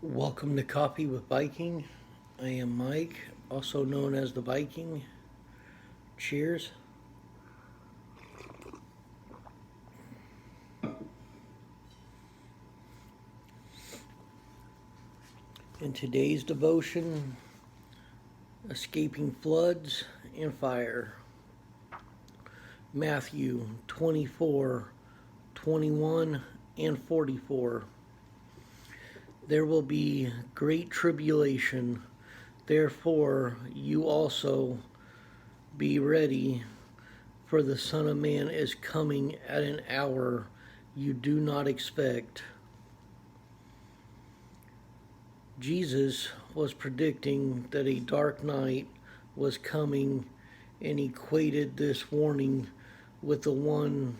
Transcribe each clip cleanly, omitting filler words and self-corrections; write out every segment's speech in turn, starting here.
Welcome to Coffee with Viking. I am Mike, also known as the Viking. Cheers. In today's devotion, escaping floods and fire. Matthew 24:21 and 44. There will be great tribulation, therefore you also be ready, for the Son of Man is coming at an hour you do not expect. Jesus was predicting that a dark night was coming and equated this warning with the one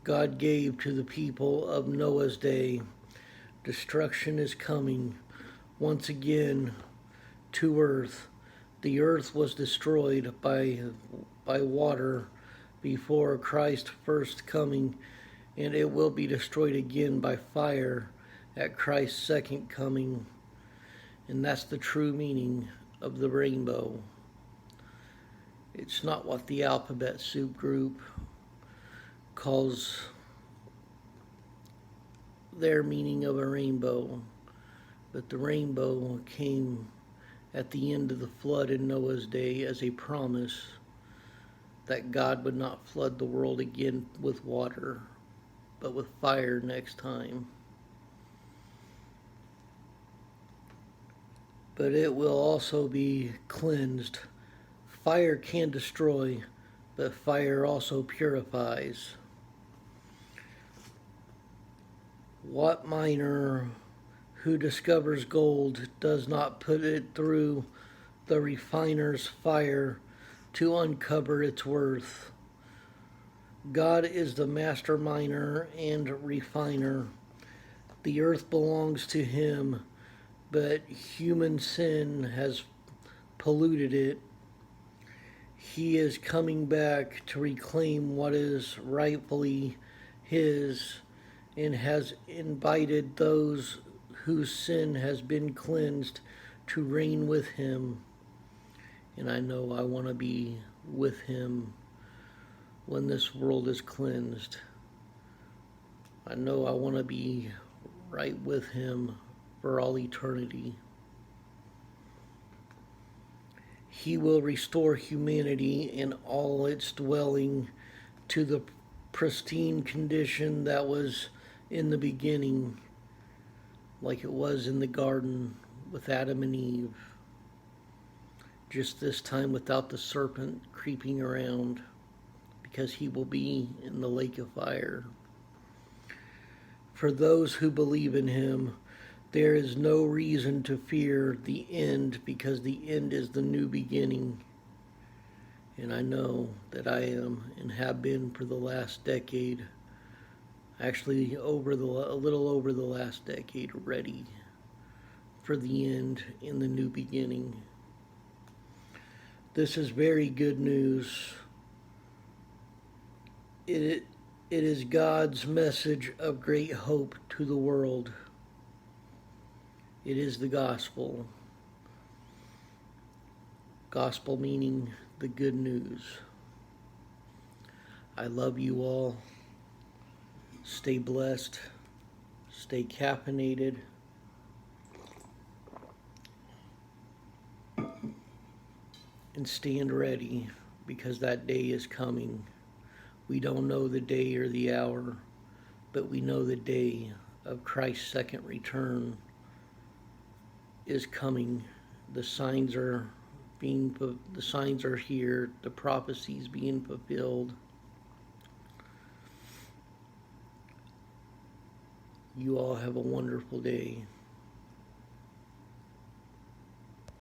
God gave to the people of Noah's day. Destruction is coming once again to earth. The earth was destroyed by water before Christ's first coming, and it will be destroyed again by fire at Christ's second coming. And that's the true meaning of the rainbow. It's not what the Alphabet Soup Group calls their meaning of a rainbow, but the rainbow came at the end of the flood in Noah's day as a promise that God would not flood the world again with water, but with fire next time. But it will also be cleansed. Fire can destroy, but fire also purifies. What miner who discovers gold does not put it through the refiner's fire to uncover its worth? God is the master miner and refiner. The earth belongs to him, but human sin has polluted it. He is coming back to reclaim what is rightfully his and has invited those whose sin has been cleansed to reign with him. And I know I want to be with him when this world is cleansed. I know I want to be right with him for all eternity. He will restore humanity in all its dwelling to the pristine condition that was in the beginning, like it was in the garden with Adam and Eve, just this time without the serpent creeping around, because he will be in the lake of fire. For those who believe in him, there is no reason to fear the end, because the end is the new beginning. And I know that I am and have been for the last decade, actually a little over the last decade, ready for the end in the new beginning. This is very good news. It is God's message of great hope to the world. It is the gospel. Gospel meaning the good news. I love you all. Stay blessed. Stay caffeinated. And stand ready, because that day is coming. We don't know the day or the hour, but we know the day of Christ's second return is coming. The signs are here. The prophecies being fulfilled. You all have a wonderful day.